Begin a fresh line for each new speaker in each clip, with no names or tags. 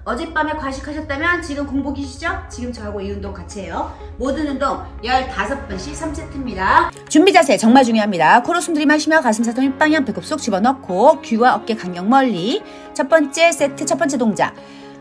어젯밤에 과식하셨다면 지금 공복이시죠? 지금 저하고 이 운동 같이 해요. 모든 운동 15번씩 3세트입니다. 준비 자세 정말 중요합니다. 코로 숨 들이마시며 가슴 사동 윗방향 배꼽 속 집어넣고 귀와 어깨 간격 멀리. 첫 번째 세트 첫 번째 동작.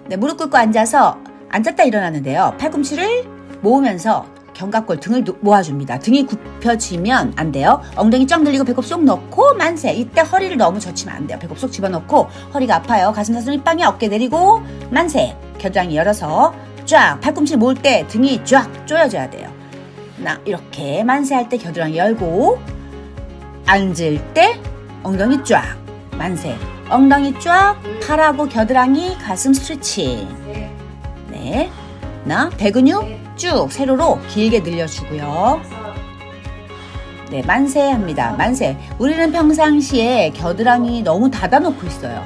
네, 무릎 꿇고 앉아서 앉았다 일어나는데요. 팔꿈치를 모으면서 견갑골 등을 모아줍니다. 등이 굽혀지면 안 돼요. 엉덩이 쫙 늘리고 배꼽 쏙 넣고 만세. 이때 허리를 너무 젖히면 안 돼요. 배꼽 속 집어넣고 허리가 아파요. 가슴 사슴 윗방에 어깨 내리고 만세. 겨드랑이 열어서 쫙. 팔꿈치 모을 때 등이 쫙 조여져야 돼요. 이렇게 만세할 때 겨드랑이 열고 앉을 때 엉덩이 쫙. 만세. 엉덩이 쫙. 팔하고 겨드랑이 가슴 스트레칭. 네. 배근육 쭉 세로로 길게 늘려주고요. 네, 만세 합니다. 만세. 우리는 평상시에 겨드랑이 너무 닫아놓고 있어요.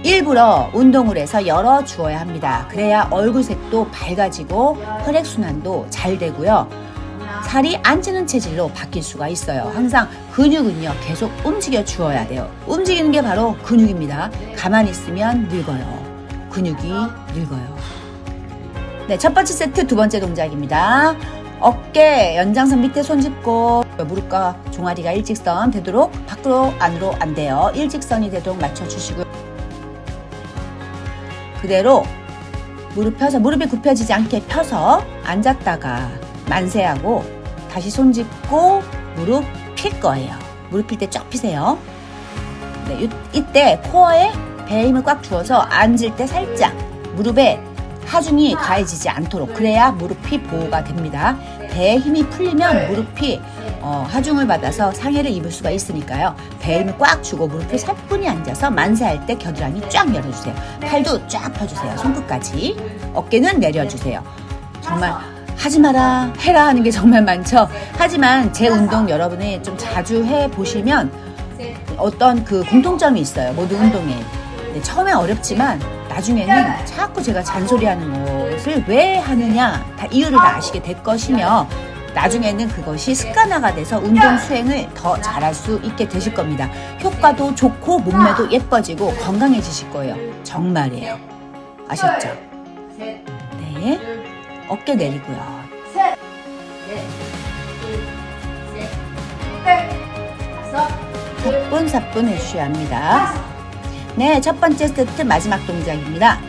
일부러 운동을 해서 열어주어야 합니다. 그래야 얼굴색도 밝아지고 혈액순환도 잘 되고요. 살이 안 찌는 체질로 바뀔 수가 있어요. 항상 근육은요, 계속 움직여 주어야 돼요. 움직이는 게 바로 근육입니다. 가만히 있으면 늙어요. 근육이 늙어요. 네, 첫 번째 세트 두 번째 동작입니다. 어깨 연장선 밑에 손 짚고 무릎과 종아리가 일직선 되도록 밖으로 안으로 안 돼요. 일직선이 되도록 맞춰주시고요. 그대로 무릎 펴서 무릎이 굽혀지지 않게 펴서 앉았다가 만세하고 다시 손 짚고 무릎 필 거예요. 무릎 필 때 쫙 피세요. 네, 이때 코어에 배에 힘을 꽉 주어서 앉을 때 살짝 무릎에 하중이 가해지지 않도록, 그래야 무릎이 보호가 됩니다. 배에 힘이 풀리면 무릎이 하중을 받아서 상해를 입을 수가 있으니까요. 배에 힘을 꽉 주고 무릎이 사뿐히 앉아서 만세할 때 겨드랑이 쫙 열어주세요. 팔도 쫙 펴주세요. 손끝까지. 어깨는 내려주세요. 정말 하지 마라 해라 하는 게 정말 많죠. 하지만 제 운동 여러분이 좀 자주 해보시면 어떤 그 공통점이 있어요. 모든 운동에. 네, 처음엔 어렵지만 나중에는 자꾸 제가 잔소리하는 것을 왜 하느냐 다 이유를 다 아시게 될 것이며, 나중에는 그것이 습관화가 돼서 운동 수행을 더 잘할 수 있게 되실 겁니다. 효과도 좋고 몸매도 예뻐지고 건강해지실 거예요. 정말이에요. 아셨죠? 네, 어깨 내리고요. 사뿐사뿐 해주셔야 합니다. 네, 첫 번째 세트 마지막 동작입니다.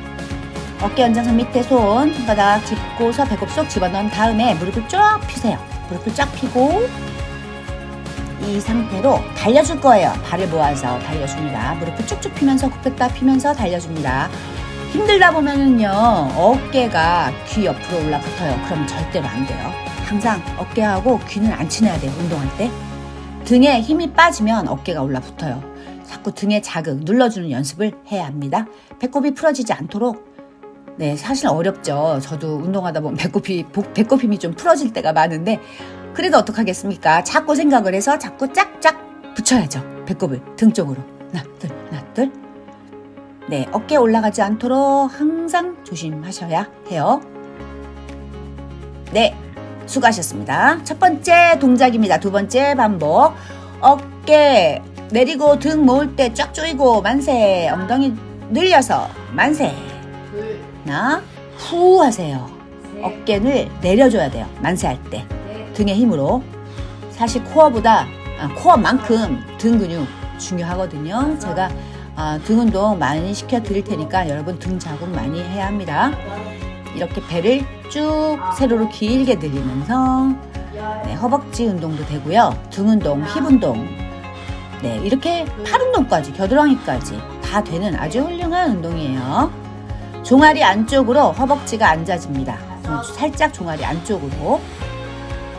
어깨 연장선 밑에 손바닥 짚고서 배꼽 속 집어넣은 다음에 무릎을 쫙 펴세요. 무릎을 쫙 펴고 이 상태로 달려줄 거예요. 발을 모아서 달려줍니다. 무릎을 쭉쭉 펴면서 굽혔다 펴면서 달려줍니다. 힘들다 보면은요, 어깨가 귀 옆으로 올라붙어요. 그럼 절대로 안 돼요. 항상 어깨하고 귀는 안 친해야 돼요. 운동할 때. 등에 힘이 빠지면 어깨가 올라붙어요. 자꾸 등에 자극 눌러주는 연습을 해야 합니다. 배꼽이 풀어지지 않도록. 네, 사실 어렵죠. 저도 운동하다 보면 배꼽 힘이 좀 풀어질 때가 많은데, 그래도 어떡하겠습니까? 자꾸 생각을 해서 자꾸 짝짝 붙여야죠. 배꼽을 등 쪽으로. 하나, 둘. 네, 어깨 올라가지 않도록 항상 조심하셔야 해요. 네, 수고하셨습니다. 첫 번째 동작입니다. 두 번째 반복. 어깨 내리고 등 모을 때 쫙 조이고 만세. 엉덩이 늘려서 만세. 후 하세요. 어깨를 내려줘야 돼요. 만세할 때. 등의 힘으로. 사실 코어만큼 등 근육 중요하거든요. 제가 등 운동 많이 시켜드릴 테니까 여러분 등 자극 많이 해야 합니다. 이렇게 배를 쭉 세로로 길게 늘리면서, 네, 허벅지 운동도 되고요. 등 운동, 힙 운동, 네, 이렇게 팔 운동까지 겨드랑이까지 다 되는 아주 훌륭한 운동이에요. 종아리 안쪽으로 허벅지가 앉아집니다. 살짝 종아리 안쪽으로.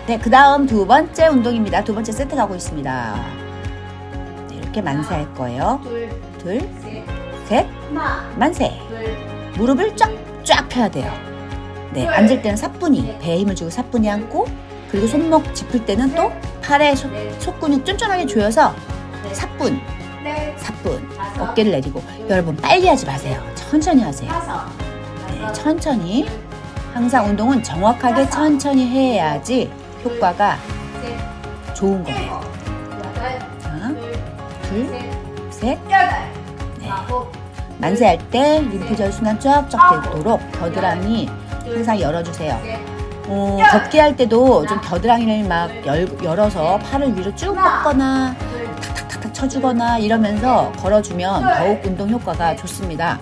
네, 그 다음 두 번째 운동입니다. 두 번째 세트 가고 있습니다. 네, 이렇게 만세할 거예요. 둘, 셋, 만세. 무릎을 쫙 펴야 돼요. 네, 앉을 때는 사뿐히, 배에 힘을 주고 사뿐히 앉고, 그리고 손목 짚을 때는 또 팔에 속근육 쫀쫀하게 조여서 사뿐, 어깨를 내리고. 여러분 빨리 하지 마세요. 천천히 하세요. 네, 천천히. 항상 운동은 정확하게 천천히 해야지 효과가 좋은 거예요. 하나, 둘, 셋, 네. 만세할 때 림프절 순환 쫙쫙 되도록 겨드랑이 항상 열어주세요. 걷기 할 때도 좀 겨드랑이를 막 열어서 팔을 위로 쭉 뻗거나 탁탁탁탁 쳐주거나 이러면서 걸어주면 더욱 운동 효과가 좋습니다.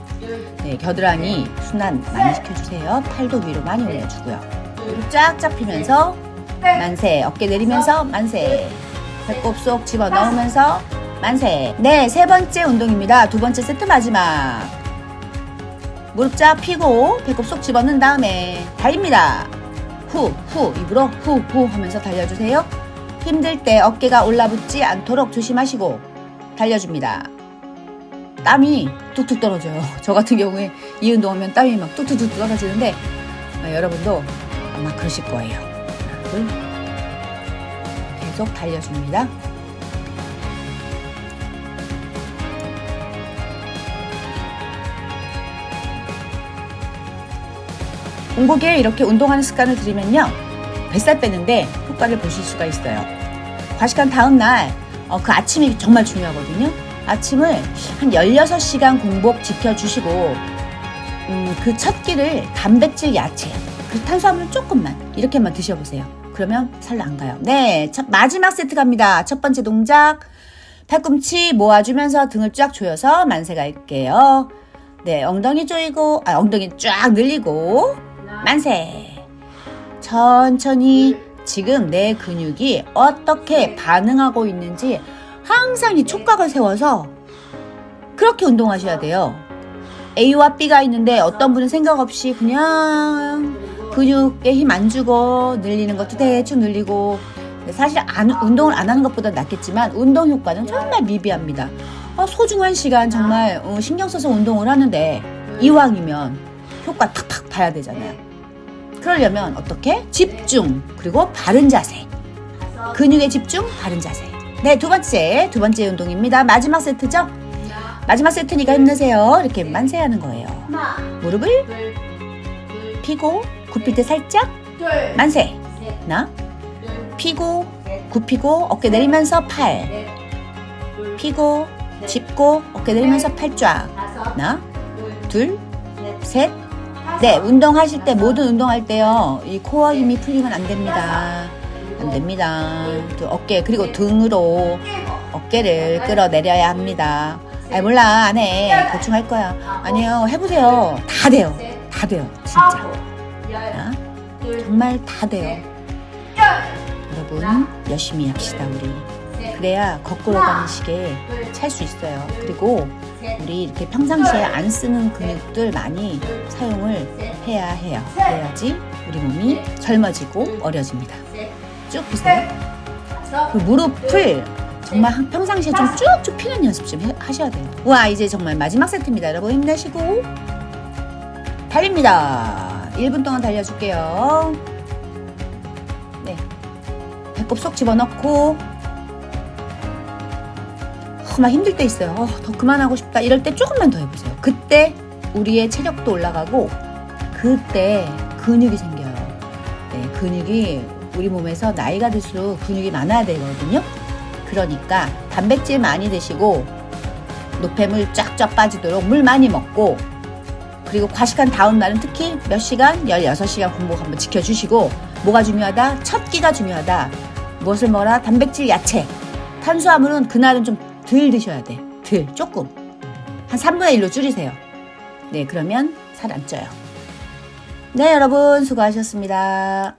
네, 겨드랑이 순환 많이 시켜주세요. 팔도 위로 많이 올려주고요. 무릎 쫙쫙 펴면서 만세, 어깨 내리면서 만세, 배꼽 속 집어넣으면서 만세. 네, 세 번째 운동입니다. 두 번째 세트 마지막. 무릎 쫙 펴고 배꼽 속 집어넣은 다음에 달립니다. 후, 후, 입으로 후, 후 하면서 달려주세요. 힘들 때 어깨가 올라붙지 않도록 조심하시고 달려줍니다. 땀이 뚝뚝 떨어져요. 저 같은 경우에 이 운동하면 땀이 막 뚝뚝뚝 떨어지는데 여러분도 아마 그러실 거예요. 계속 달려줍니다. 공복에 이렇게 운동하는 습관을 들이면요, 뱃살 빼는데 효과를 보실 수가 있어요. 과식한 다음 날 그 아침이 정말 중요하거든요. 아침을 한 16시간 공복 지켜주시고 그 첫 끼를 단백질, 야채, 그 탄수화물 조금만 이렇게만 드셔보세요. 그러면 살 안 가요. 네, 마지막 세트 갑니다. 첫 번째 동작, 팔꿈치 모아주면서 등을 쫙 조여서 만세 갈게요. 네, 엉덩이 조이고 엉덩이 쫙 늘리고 만세. 천천히 지금 내 근육이 어떻게 반응하고 있는지 항상 이 촉각을 세워서 그렇게 운동하셔야 돼요. A와 B가 있는데 어떤 분은 생각 없이 그냥 근육에 힘 안 주고 늘리는 것도 대충 늘리고, 사실 운동을 안 하는 것보다 낫겠지만 운동 효과는 정말 미비합니다. 소중한 시간 정말 신경 써서 운동을 하는데 이왕이면 효과 탁탁 봐야 되잖아요. 그러려면 어떻게? 집중, 그리고 바른 자세. 근육에 집중, 바른 자세. 네, 두 번째 운동입니다. 마지막 세트죠? 마지막 세트니까 힘내세요. 이렇게 만세하는 거예요. 무릎을 펴고 굽힐 때 살짝 만세. 하나, 펴고 굽히고 어깨 내리면서 팔 펴고 짚고 어깨 내리면서 팔 쫙. 하나, 둘, 셋. 네, 운동하실 때, 모든 운동할 때요, 이 코어 힘이 풀리면 안 됩니다. 안 됩니다. 또 어깨, 그리고 등으로 어깨를 끌어내려야 합니다. 몰라, 안 해. 대충 할 거야. 아니에요, 해보세요. 다 돼요. 다 돼요. 진짜. 정말 다 돼요. 여러분, 열심히 합시다, 우리. 그래야 거꾸로 가는 시계 찰 수 있어요. 그리고 우리 이렇게 평상시에 안 쓰는 근육들 많이 사용을 해야 해요. 그래야지 우리 몸이 젊어지고 어려집니다. 쭉 펴세요. 그 무릎을 정말 평상시에 좀 쭉쭉 피는 연습 좀 하셔야 돼요. 와, 이제 정말 마지막 세트입니다. 여러분 힘내시고 달립니다. 1분 동안 달려줄게요. 네, 배꼽 쏙 집어넣고 막 힘들 때 있어요. 더 그만하고 싶다 이럴 때 조금만 더 해보세요. 그때 우리의 체력도 올라가고 그때 근육이 생겨요. 네, 근육이 우리 몸에서 나이가 들수록 근육이 많아야 되거든요. 그러니까 단백질 많이 드시고 노폐물 쫙쫙 빠지도록 물 많이 먹고, 그리고 과식한 다음 날은 특히 몇 시간? 16시간 공복 한번 지켜주시고, 뭐가 중요하다? 첫 끼가 중요하다. 무엇을 먹어라? 단백질, 야채. 탄수화물은 그날은 좀 덜 드셔야 돼. 조금. 한 3분의 1로 줄이세요. 네, 그러면 살 안 쪄요. 네, 여러분 수고하셨습니다.